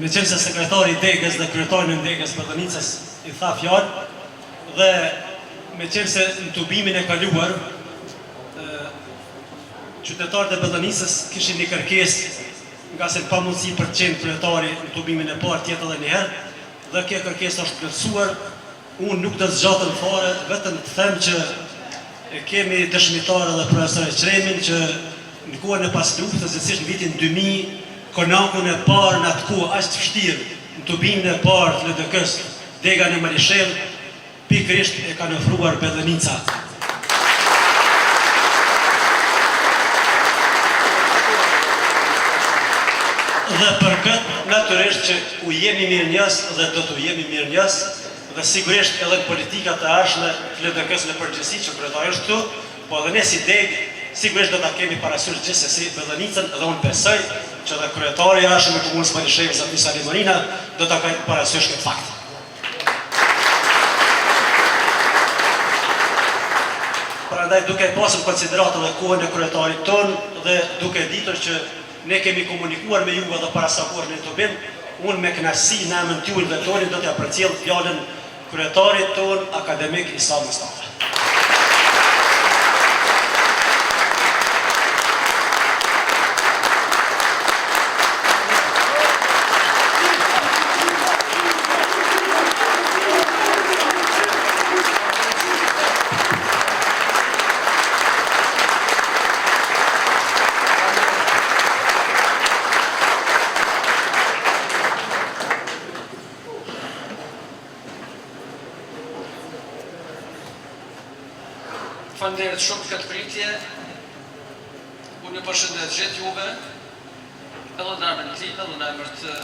me qenë se sekretari i Degës dhe kryetari në Degës Bëllënicës i tha fjalë, dhe me qenë se në tubimin e kaluar, qytetarët e Bëllënicës kishin një kërkesë, nga se pa mundësi për të qenë kryetari në tubimin e parë tjetë edhe njëherë, dhe kjo kërkesë është plotësuar. Unë nuk të zgjatën fare, vetëm të them që kemi dëshmitarë dhe profesor Qremin që në kohën e pas luftës, në vitin 2000, konakun e parë në atë kohë aq të vështirë, në tubimin e parë të LDK-s, Dega në Malishevë, pikërisht e kanë ofruar Bëllënica. Dhe për këtë, natyrisht që u jemi mirënjohës dhe do të jemi mirënjohës, dhe sigurisht edhe në politikat e ardhshme të LDK-s në përgjithësi që kryetari është këtu, po edhe ne si Degë sigurisht do ta kemi parasysh gjithsesi Bëllënicën, dhe unë besoj që edhe kryetari i ardhshëm i Komunës Malishevë Zoti Sali Marina do ta ketë parasysh këtë fakt. Prandaj duke pasur konsideratë dhe kohën e kryetarit ton dhe duke ditur që ne kemi komunikuar me juve dhe para sa kohësh në tubim, unë me kënaqësi në emrin tuaj dhe tonin do t'ja përcjell fjalën kryetarit ton akademik Isa Mustafa. Falënderit shumë këtë pritje. Unë ju përshëndes gjithë juve, edhe në emër të edhe në emër të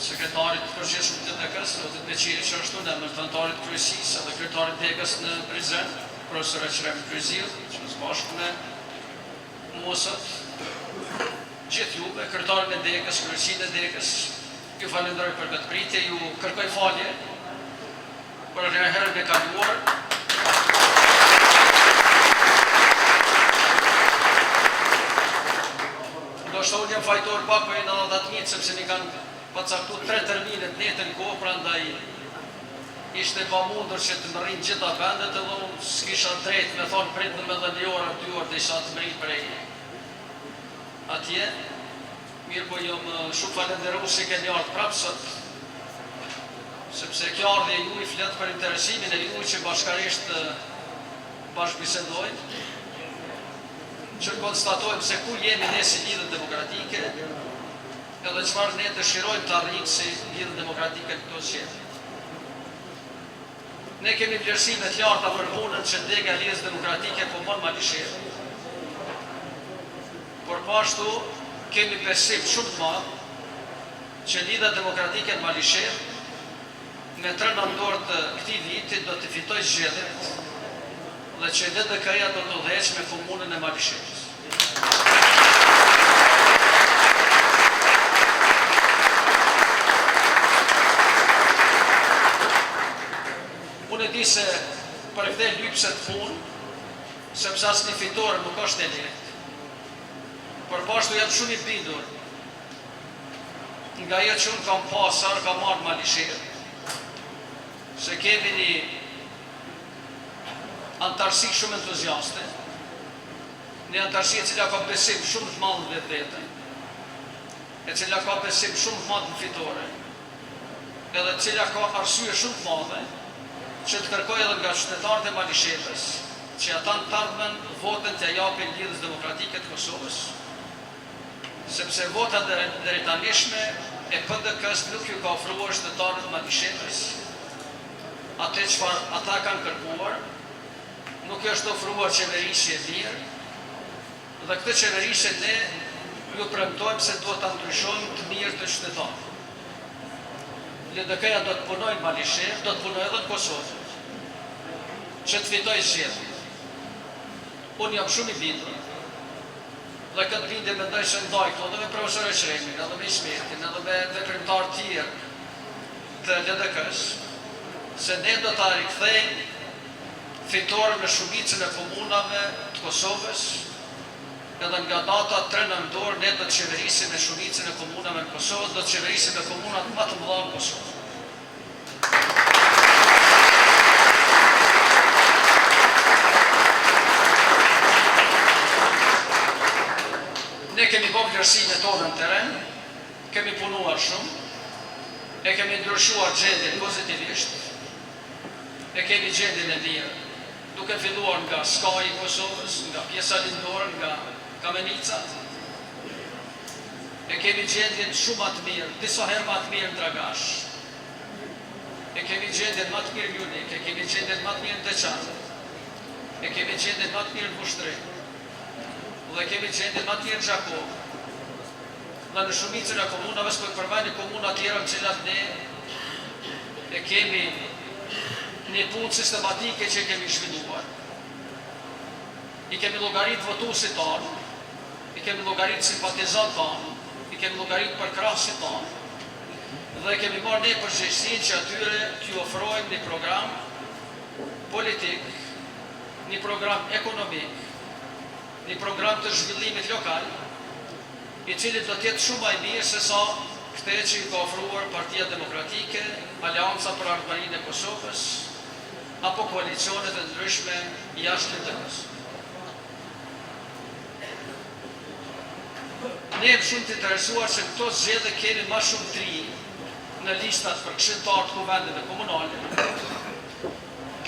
sekretarit të përgjithshëm të LDK-s, Zotit Beqiri që është në emër të anëtarit kryesisë edhe kryetarit të Degës në Prizren, profesor Qrem Kryzill, që është bashkë me mosët, gjithë juve, kryetarin e Degës, kryesinë e Degës, ju falenderoj për këtë pritje, ju kërkoj falje për herën e kaluar. Ndoshta unë jam fajtor pak për në datëmit, sepse një kanë pacaktu 3 terminet netën kohë, prandaj ishte pa mundur që të mërrin gjitha vendet, edhe unë s'kisha drejt me thonë prit në me dhe 1 orë, 2 orë dhe isha të mërrit prej atje. Mirë po jam shumë falenderu si keni ardhë prapë sot, sepse kjo ardhje ju i fletë për interesimin e ju që bashkarisht bashkëbisedojnë, që konstatojmë se ku jemi ne si lidhë demokratike, edhe çfarë ne dëshirojmë të arrijmë si lidhë demokratike këto qetë. Ne kemi vlerësime të larta për punën që Dega Lidhës Demokratike po bën Malishevë. Por po ashtu kemi besim shumë të madh që Lidha Demokratike në Malishevë me 3 nëntor të këtij viti do të fitojë zgjedhjet dhe që LDK-ja do të udhëheqë me komunën e Malishevës. Unë e di se për këte lypse të punë, sepse asë një fitore nuk është e lehtë, por pashtu jam shumë i bindur nga jetë që unë kam pasar, kam marrë Malishevë, se kemi një antarësi shumë entuziaste, një antarësi e cila ka besim shumë të madh në vetën, e cila ka besim shumë të madh në fitore, edhe cila ka arsye shumë të madhe që të kërkoj edhe nga qytetarët e Malishevës që ata në tardhmen votën të japin Lidhës Demokratike të Kosovës, sepse votat deri tanishme e PDK-s nuk ju ka ofruar qytetarët e Malishevës atë çfarë ata kanë kërkuar. Nuk është ofruar qeverisje mirë, dhe këtë qeverisje ne ju premtojmë se duhet ta ndryshojmë të mirë të qytetarët. LDK-ja do të punojë në Malishevë, do të punojë edhe në Kosovë, që të fitojë zgjedhjet. Unë jam shumë i bindur, dhe këtë bindje mendoj se ndaj këto edhe me profesor Qremin, edhe me Ismetin, edhe me veprimtar tjerë të LDK-s, se ne do ta rikthejmë fitore me shumicën e komunave të Kosovës, edhe nga data 3 nëntor ne do të qeverisim me shumicën e komunave në Kosovë, do të qeverisim me komunat më të mëdha në Kosovë. Ne kemi bërë vlerësime tonë në teren, kemi punuar shumë, e kemi ndryshuar gjendjen pozitivisht, e kemi gjendjen e mirë, duke filluar nga skaji i Kosovës, nga pjesa lindore, nga Kamenica, e kemi gjendjen shumë më të mirë, disa herë më të mirë në Dragash, e kemi gjendjen më të mirë në Junik, e kemi gjendjen më të mirë në Deçan, e kemi gjendjen më të mirë në Vushtri, dhe kemi gjendjen më të mirë në Gjakov. Dhe në shumicën e komunave, s'po e përmend komuna tjera në cilat ne e kemi një punë sistematike që kemi zhvilluar. I kemi llogarit votuesit tanë, i kemi llogarit simpatizant tanë, i kemi llogarit përkrahasit tanë, dhe kemi marrë ne përgjegjësinë që atyre t'ju ofrojmë një program politik, një program ekonomik, një program të zhvillimit lokal, i cili do t'jetë shumë më i mirë se sa këtë që i ka ofruar Partia Demokratike, Aleanca për Ardhmërinë e Kosovës, apo koalicionet e ndryshme jashtë LDK-s. Ne jemi shumë të interesuar se këto zgjedhje kemi më shumë tri në listat për këshilltar të kuvendeve komunale,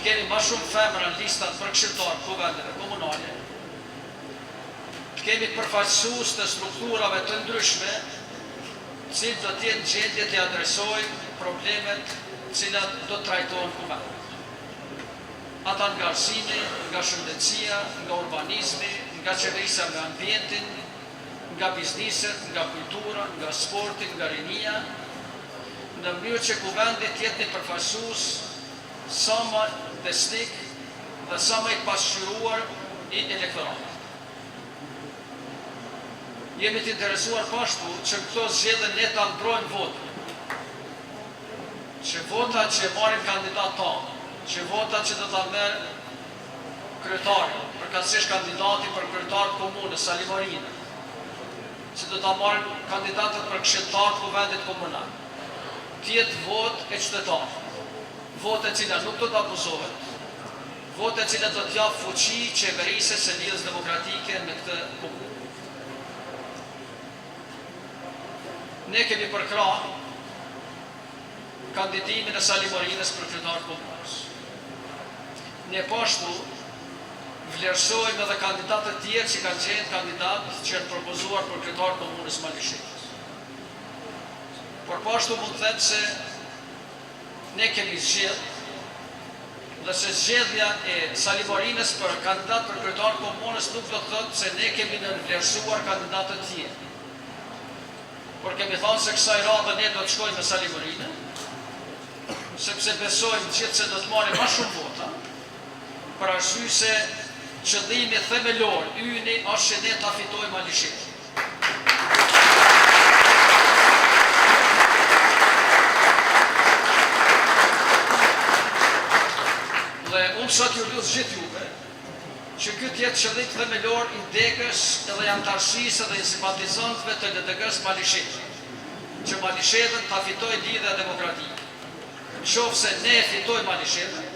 kemi më shumë femra në listat për këshilltar të kuvendeve komunale, kemi përfaqësues të strukturave të ndryshme, cilët do të jenë gjendje të adresojnë problemet cilat do të trajtohen kuvendet. Ata nga arsimi, nga shëndetësia, nga urbanizmi, nga qeverisja nga ambientin, nga bizniset, nga kultura, nga sporti, nga rinia, në mënyrë që kuvendi të jetë një përfaqësues sa më besnik dhe sa më i pasqyruar i elektoratit. Jemi të interesuar pashtu që këto zgjedhje ne ta ndrojmë votën. Që vota që marrin kandidat tanë, që vota që do ta merr kryetari, përkatësisht kandidati për kryetar të komunës Sali Marina, që do ta marrin kandidatët për këshilltar të kuvendit komunal. Të jetë votë e qytetarëve, votë e cila nuk do të abuzohet, votë e cila do të japë fuqi qeverisë së lidhjes demokratike me këtë komunë. Ne kemi përkrahë kandidimin e Sali Marinës për kryetar të komunës. Ne pashtu vlerësojmë edhe kandidatët tjerë që kanë qenë kandidatë që janë propozuar për kryetar të komunës Malishevës. Por pashtu mund të them se ne kemi zgjedhë dhe se zgjedhja e Sali Marinës për kandidat për kryetar të komunës nuk do të thotë se ne kemi nënvlerësuar kandidatët tjerë. Por kemi thënë se kësaj radhe ne do të shkojmë me Sali Marinën, sepse besojmë gjithë se do të marrim më shumë vota, për arsye se qëllimi themelor yni është që ne ta fitojmë Malishevën. Dhe unë sot ju lutem gjithë juve që këtë jetë qëllim themelor i degës edhe antarësisë edhe i simpatizantëve të LDK-s Malishevën, që Malishevën ta fitojë lidhja demokratike. Qofse ne fitojmë Malishevën,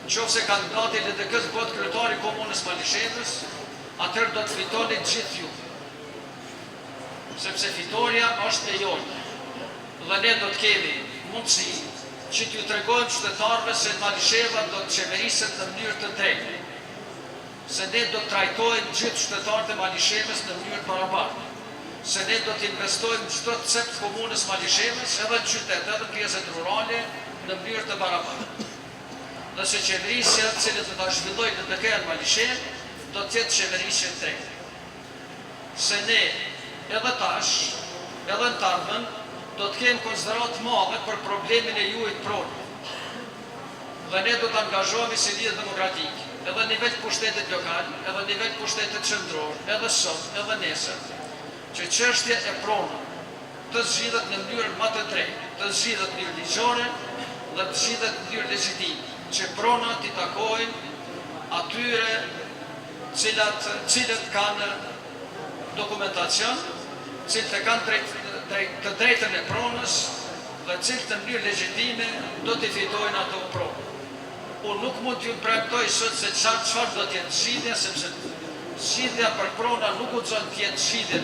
qofse kandidati i LDK-s bëhet kryetari i komunës Malishevës, atëherë do të fitoni gjithë ju. Sepse fitoria është e jote. Dhe ne do të kemi mundësi që t'ju tregojmë qytetarëve se Malisheva do të qeveriset në mënyrë të drejtë. Se ne do të trajtojmë gjithë qytetarët e Malishevës në mënyrë të barabartë. Se ne do të investojmë çdo cep të komunës Malishevës, edhe në qytet, edhe në pjesët rurale, në mënyrë të barabartë. Dhe se qeverisja e cila do ta zhvillojë LDK-n Malishevë, do të jetë qeverisje të drejtë. Se ne edhe tash, edhe në ardhmen, do të kemi konsiderat madhe për problemin e juaj të pronit. Dhe ne do të angazhohemi si lidhje demokratike, edhe në nivel pushtetit lokal, edhe në nivel pushtetit qendror, edhe sot, edhe nesër, që çështja e pronave të zgjidhet në mënyrë më të drejtë, të zgjidhet në mënyrë ligjore dhe të zgjidhet në mënyrë legjitime, që pronat i takojnë atyre cilët kanë dokumentacion, cilët e kanë të drejtën e pronës dhe cilët në mënyrë legjitime do t'i fitojnë ato pronë. Unë nuk mund t'ju premtoj sot se çfarë do t'jetë zgjidhja, sepse zgjidhja për prona nuk u zonë t'jetë zgjidhje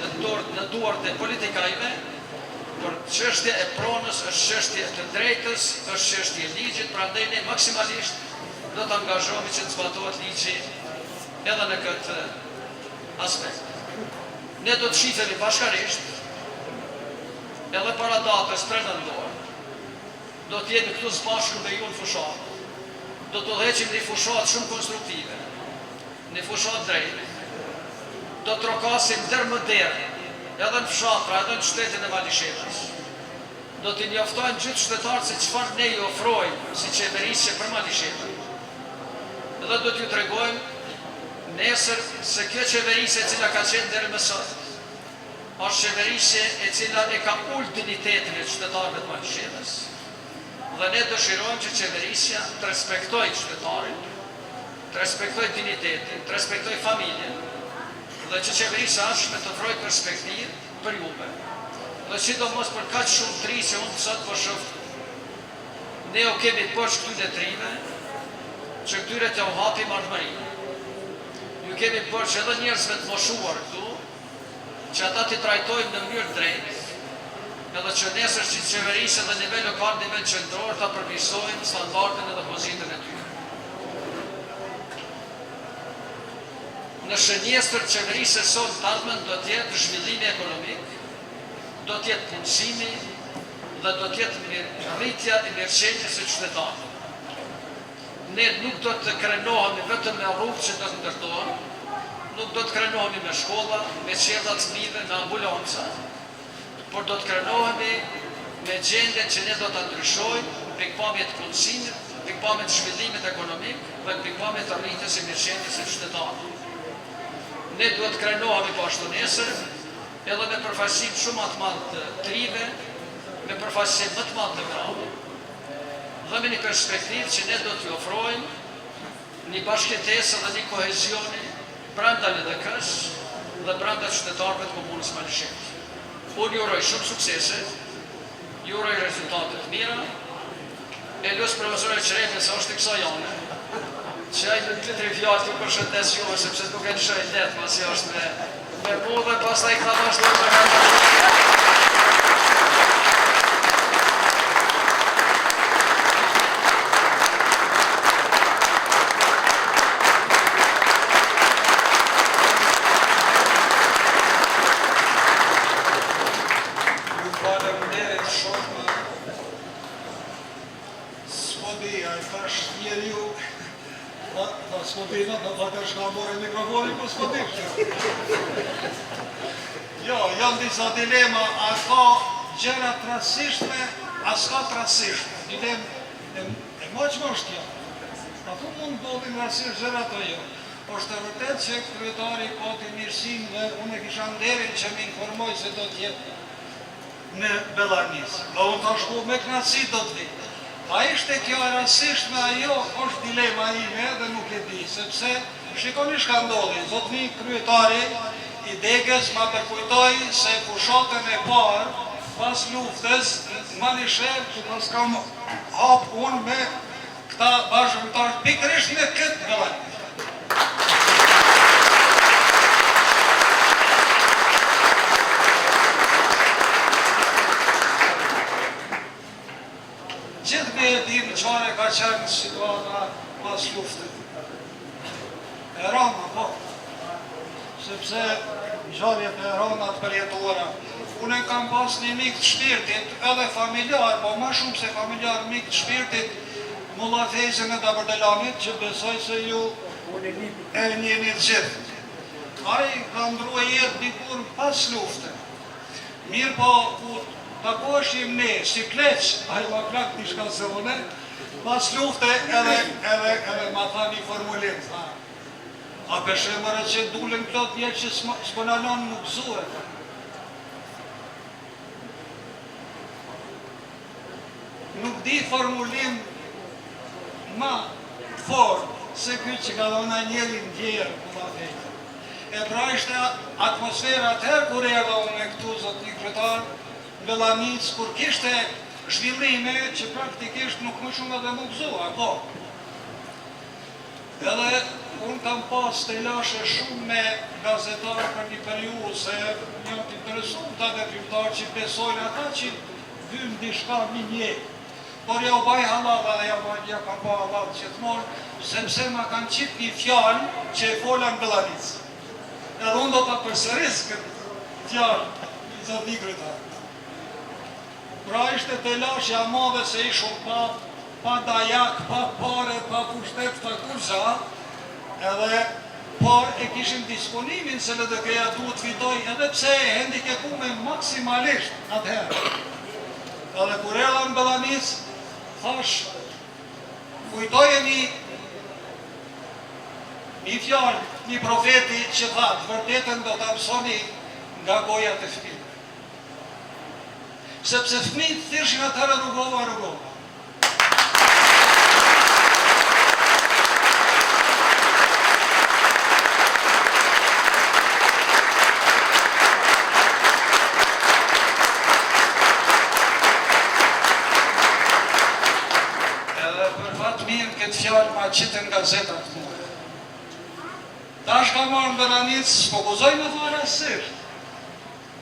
në duart e politikajve, por çështja e pronës është çështje të drejtës, është çështje e ligjit, prandaj ne maksimalisht do të angazhohemi që të zbatohet ligji edhe në këtë aspekt. Ne do të shifemi bashkarisht, edhe para datës 3 nëntor, do të jemi këtu së bashku me ju në fushat, do të udhëheqim një fushat shumë konstruktive, një fushat drejtë, do të trokasim dërë më derë, edhe në fshatra, edhe në shtetin e Malishevës. Do t'i njoftojmë gjithë shtetarët se çfarë ne i ofrojmë si qeverisje për Malishevën. Edhe do t'ju tregojmë nesër se kjo qeverisje e cila ka qenë deri më sot, është qeverisje e cila e ka ullë dignitetin e qytetarëve të Malishevës. Dhe ne dëshirojmë që qeverisja të respektoj qytetarin, të respektoj dignitetin, të respektoj familjen, dhe që qeverisja është me të ofrojë perspektivë për juve. Dhe sidomos për kaq shumë tri që unë sot po shoh, ne o kemi poshtë këtyre trive, që këtyre të u hapi marrëdhënie. Ju kemi poshtë edhe njerëzve të moshuar këtu, që ata t'i trajtojnë në mënyrë drejtë, edhe që nesër që qeverisja dhe nivel lokal, nivel qendror ta përmirësojnë standardin edhe pozitën e tyre. Në shënjestër qeverisë e sot të ardhmen do t'jetë zhvillimi ekonomik, do t'jetë punësimi dhe do t'jetë rritja e mirëqenjes së qytetarëve. Ne nuk do të krenohemi vetëm me rrugë që do të ndërtohen, nuk do të krenohemi me shkolla, me qerdha të fëmijëve, me ambulanca, por do të krenohemi me gjendjen që ne do ta ndryshojmë në pikpamje të punësimit, në pikpamje të zhvillimit ekonomik dhe në pikpamje të rritjes së mirëqenjes së qytetarëve. Ne duhet krenohemi pashtu nesër, edhe me përfaqësim shumë të madh të trive, me përfaqësim më të madh të grave, dhe me një perspektivë që ne do t'ju ofrojmë një bashkëtesë dhe një kohezioni brenda LDK-s dhe brenda qytetarëve të komunës Malishevës. Unë ju uroj shumë suksese, ju uroj rezultate të mira, e lutem profesorë Qeremi se është i kësaj jane, që ai në 2-3 fjalë të përshëndes juve, sepse nuk e lëshoj letë, pasi është me mu dhe pastaj këta vazhdojnë me nga. Jo, janë disa dilema, a ka gjëra të rastishme, a s'ka të rastishme. Dilemë e maqë është kjo. A ku mund ndodhin rastisht gjëra të jo? Është e vërtet që kryetari pati mirësinë dhe unë e kisha nderin që më informoj se do t'jetë në Bellanis. Dhe unë të shku me knatësi do t'vi. A ishte kjo e rastishme, a jo, është dilema ime dhe nuk e di, sepse shikoni shka ndodhi, zotni kryetari i Degës ma përkujtoj se fushatën e parë pas luftës në Malishevë që pas kam hapë unë me këta bashkëpunëtarë pikërisht në këtë Bellanis. Gjithë me e dimë qare ka qenë situata pas luftën. E rama, po, sepse gjarjet e ramat përjetuara. Unë e kam pas një mik të shpirtit, edhe familjar, po ma shumë se familjar, mik të shpirtit, Mulla Fejzën e Dabërdelanit, që besoj se ju e njeni të gjithë. Ai ka ndrua jetë dikur pas luftën. Mirë po, ku takoshim ne, si pleq, ai ma plak një shka se une, pas lufte edhe ma tha një formulim, tha. A peshemëra që dulën plot një që s'pënanon nuk zue. Nuk di formulim ma fort se këtë që ka dhona njeri në djerë, Mulla Fejzën. e pra ishte atmosfera atëherë kur erdha unë këtu zotni kryetar në Bellanicë, kur kishte zhvillime që praktikisht nuk më shumë edhe më gëzua, po. Edhe unë kam pas të lashe shumë me gazetarë për një periudhë, se një të interesuar të veprimtarë që besojnë ata që vymë dishka minje. Por ja u baj halal dhe ja kam ba halal gjithmonë, sepse ma kanë qitë një fjallë që e fola në Bellanicë. Edhe unë do të përsëris këtë fjallë, i zotni kryetar. Pra ishte të lashja madhe se ishun pa dajak, pa pare, pa pushtet, pa kurza, edhe por e kishin disponimin se LDK-ja duhet fitoj, edhe pse e hendikepume maksimalisht atëherë. Edhe kur erdha në Bellanicë, thash, kujtojeni një fjallë, një profeti që thatë, vërtetën do të mësoni nga goja të fëmijëve. Sepse fëmijët thjeshin atëherë rrugova. Edhe për fatë mirë këtë fjallë ma qitën gazetat mua. Tash ka marrë në Bellanicë, s'po guzoj me thua rasisht.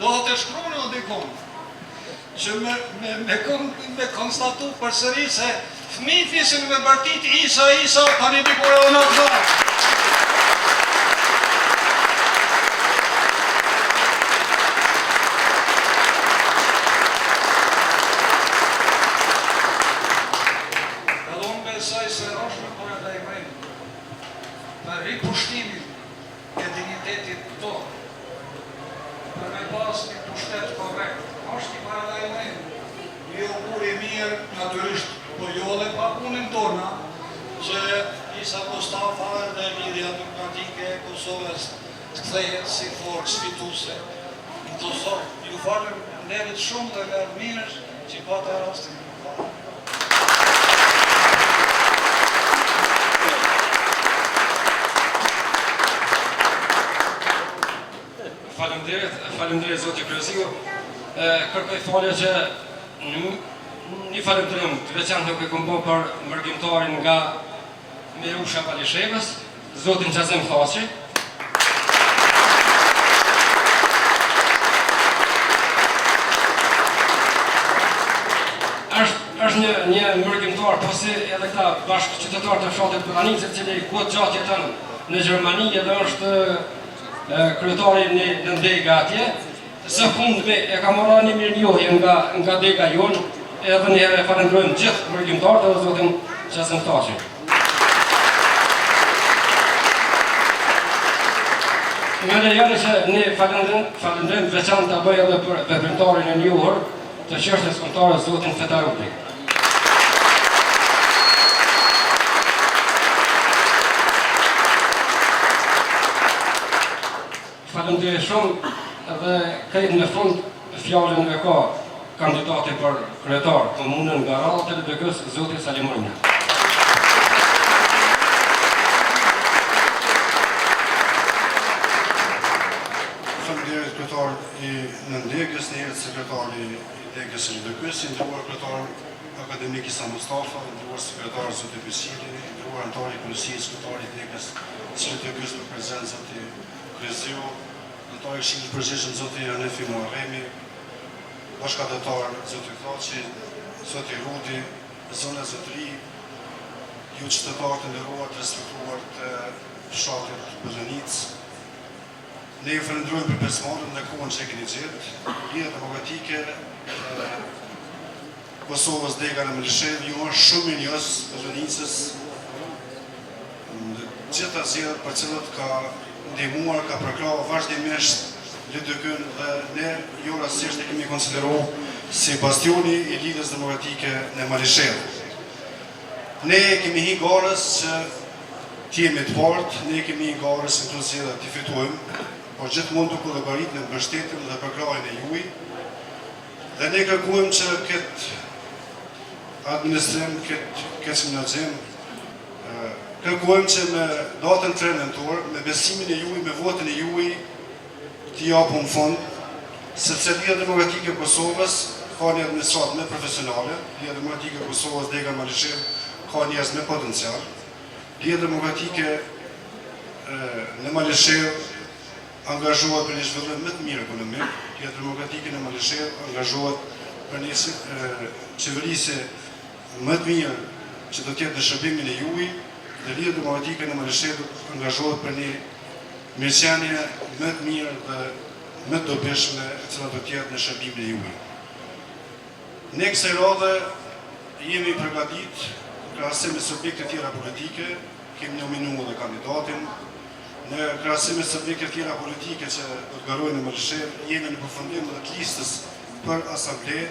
Do të shkruani o dikon, që me konstatu përsëri se fëmijët fisin me bërtit Isa, tani dikur edhe në gëzat. Edhe unë besoj se roshme për e da i mrejnë për ripushtimin e dignitetit tonë, për me pas një pushtet korrekt. Ashtë një paradajmërin, një ukur i mirë, naturisht, po jo dhe pa punën tona, që Isa Mustafa dhe Lidhja Demokratike e Kosovës të kthehet si forcë fituse në Kosovë. Ju falem nderit shumë dhe nga mirësh që pata rastin. Falemderit zoti Kryeziu. Kërkoj falje që një falemderim të veçantë nuk e kom bërë për mërgjimtarin nga Mirusha Palishevës, zotin Qazim Thaçi. Është një mërgjimtar, po si edhe këta bashkë qytetarë të fshatit Bellanicë, i cili kohë gjatë jeton në Gjermani edhe është kryetari në dega atje. Së fundmi e ka marrë një mirënjohje nga dega jonë, edhe njëherë e falenderojmë gjithë mërgjimtarët edhe zotin Qazim Thaçi. Me lejoni që ne falenderojmë veçantë ta bëj edhe për veprimtarin e njohur të çështjes kombëtare zotin Fetaruti. Falenderoj shumë dhe këtë në fund fjallën e ka kandidati për kryetar komunën nga radhë të LDK-s, zoti Salim Murina. Falenderit kryetar i Nëndegës, një herë sekretar i Degës së LDK-s, i ndëruar kryetar akademik Isa Mustafa, i ndëruar sekretar zoti Besili, i ndëruar anëtar i komisijës kryetar i Degës së LDK-s për prezencë zoti Kryeziu, anëtar i Këshillit Përgjithshëm zoti Hanefi Muharremi, bashkëdhetar zoti Thaçi, zoti Rudi, zona zotëri, ju qytetarë të nderuar, të respektuar të fshatit Bellanicë. Ne ju falenderojmë për pjesëmarrjen në kohën që e keni gjetë. Lidhja Demokratike e Kosovës dega në Malishevë ju është shumë mirënjohës Bellanicës. Gjitha zgjedhjet për cilët ka ndihmuar, ka përkrahur vazhdimisht LDK-n dhe ne jo rastësisht e kemi konsideruar si bastioni i Lidhjes Demokratike në Malishevë. Ne kemi hi garës që të jemi të partë, ne kemi hi garës në këto zgjedhje të fitojmë, por gjithmonë duke llogaritur në mbështetjen dhe përkrahjen e juaj. Dhe ne kërkojmë që këtë administrim, këtë menaxhim kërkojmë që me datën 3 nëntor, me besimin e juaj, me votën e juaj, t'i japun fond, sepse Liga Demokratike e Kosovës ka një administratë me profesionale, Liga Demokratike e Kosovës Dega Malishev ka njerëz me potencial, Liga Demokratike në Malishev angazhohet për një zhvillim më të mirë ekonomik, Liga Demokratike në Malishev angazhohet për një qeverisje më të mirë që do t'jetë në shërbimin e juaj, dhe Liga Demokratike në Malishev angazhohet për një mirëqenie më të mirë dhe më të dobishme e cila do t'jetë në shërbimin e juaj. Ne kësaj radhe jemi përgatit krahasim me subjekte tjera politike, kemi nominuar dhe kandidatin. Në krahasim me subjekte tjera politike që do të garojnë në Malishev, jemi në përfundim dhe të listës për asamble,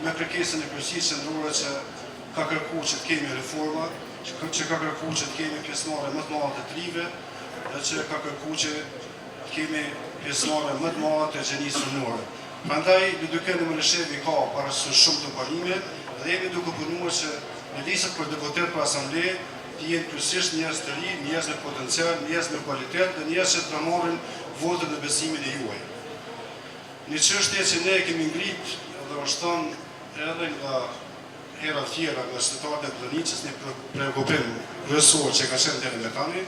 me kërkesën e Kryesisë Qendrore që ka kërkuar që të kemi reforma, që ka kërkuar që të kemi pjesëmarrje më të madhe të trive, dhe që ka kërkuar që të kemi pjesëmarrje më të madhe të gjenisë sulmore. Prandaj, LDK në Malishev ka parasysh shumë të parime dhe jemi duke punuar që në listët për deputet për asamble të jenë kryesisht njerëz të ri, njerëz me potencial, njerëz me kualitet dhe njerëz që të marrin votën dhe besimin e juaj. Një çështje që ne kemi ngrit dhe është thënë edhe nga hera tjera nga qytetarët e Blanicës, një preokupim kryesor që ka qenë deri më tani,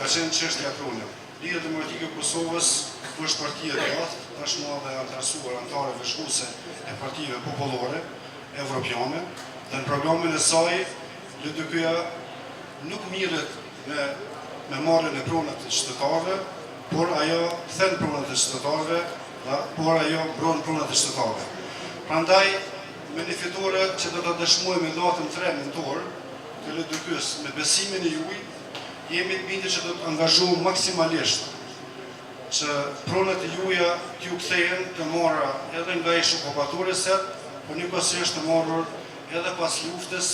ka qenë çështja prune. Liga Demokratike e Kosovës është partia e gjatë, tashmë dhe antarësuar antare vëzhguese e partive popullore evropiane, dhe në programin e saj LDK-ja nuk mirret me marrjen e pronave të qytetarëve, por ajo kthen pronat e qytetarëve, por ajo mbron pronat e qytetarëve. Prandaj me një fitore që do ta dëshmojmë në datën 3 nëntor të LDK-s me besimin e juaj, jemi të bindur që do të angazhohemi maksimalisht që pronat e juaja t'ju kthehen të marra edhe nga ish okupatorët, por njëkohësisht të marrur edhe pas luftës,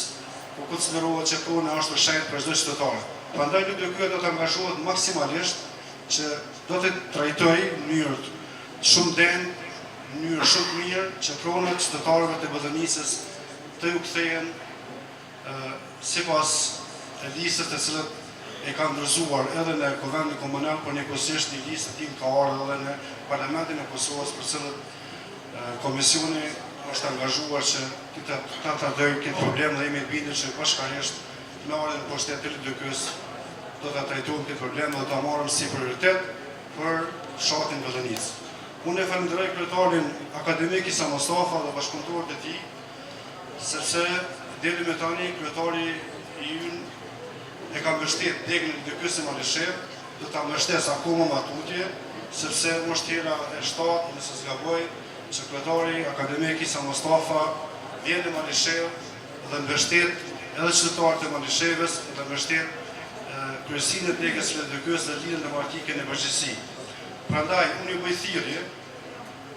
ku konsiderohet që prona është e shenjtë për çdo qytetar. Prandaj LDK do të angazhohet maksimalisht që do të trajtojë në mënyrë shumë denë, në mënyrë shumë të mirë që pronat e qytetarëve të Ballënisës të ju kthehen sipas listës të cilat e kanë ndërzuar edhe në Kuvendin Komunal, por njëkohësisht një listë tim ka ardhur edhe në Parlamentin e Kosovës, për cilët komisioni është angazhuar që ta trajtojë këtë problem dhe jemi të bindur që bashkërisht me ardhen e pushtetit të LDK-s do ta trajtojmë këtë problem dhe do ta marrim si prioritet për fshatin Ballënicë. Unë e falenderoj kryetarin akademik Isa Mustafa dhe bashkëpunëtorët e tij, sepse deri më tani kryetari i ynë e ka mbështet degën e LDK-s në Malishev, do ta mbështes akoma më tutje, sepse moshtera e shtatë, nëse s'gaboj, që kryetari akademik Isa Mustafa vjen në Malishev dhe mbështet edhe qytetarët e Malishevës dhe mbështet kryesinë e degës së LDK-s dhe Ligën Demokratike në përgjithësi. Prandaj unë ju bëj thirrje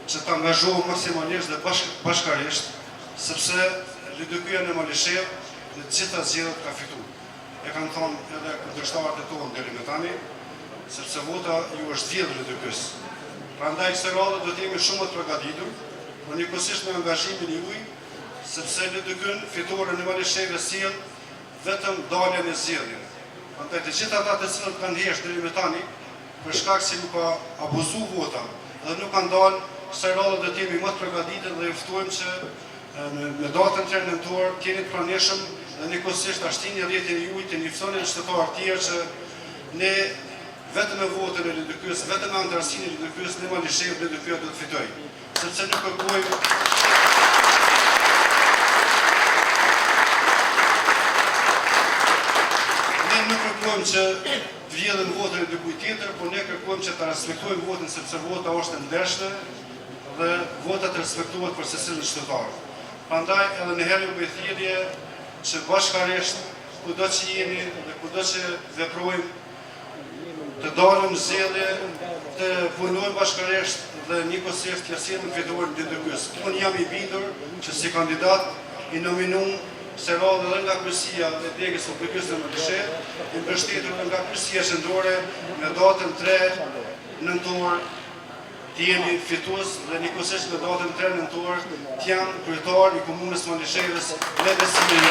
që të angazhohem maksimalisht dhe bashkërisht, sepse LDK-ja në Malishev në të gjitha zgjedhjet ka fituar. E kanë thonë edhe kundërshtarët e tonë deri më tani, sepse vota ju është vjedhur LDK-s. Prandaj kësaj radhe do të jemi shumë të përgatitur, por njëkohësisht me angazhimin juaj, sepse LDK-n fitore në Malishev sjell vetëm daljen e zgjedhjeve. Prandaj të gjithë ata të cilët kanë heshtur deri më tani, për shkak se nuk ka abuzuar vota dhe nuk kanë dalë, kësaj radhe do të jemi më të përgatitur dhe ju ftojmë që me datën 3 nëntor të jeni të pranishëm dhe njëkohësisht ashtini rrjetin e juaj të njoftonin qytetarë të tjerë që ne vetëm me votën e LDK-s, vetëm me antarësinë e LDK-s në Malishev LDK-ja do të fitojë. Sepse nuk kërkojmë që të vjedhën votën e dikujt tjetër, por ne kërkojmë që ta respektojmë votën sepse vota është e ndershme dhe vota të respektohet për secilin qytetar. Prandaj edhe në herë ju bëj thirrje që bashkërisht kudo që jeni dhe kudo që veprojmë të dalim zgjedhje, të punojmë bashkërisht dhe njëkohësisht të sillim fitoren e LDK-s. Unë jam i bindur që si kandidat i nominuar se radhë dhe nga Kryesia e degës së LDK-s në Malishev, i mbështetur nga Kryesia Qendrore me datën 3 nëntor të jemi fitues dhe njëkohësisht me datën 3 nëntor të jam kryetar i komunës Malishevës me besimin.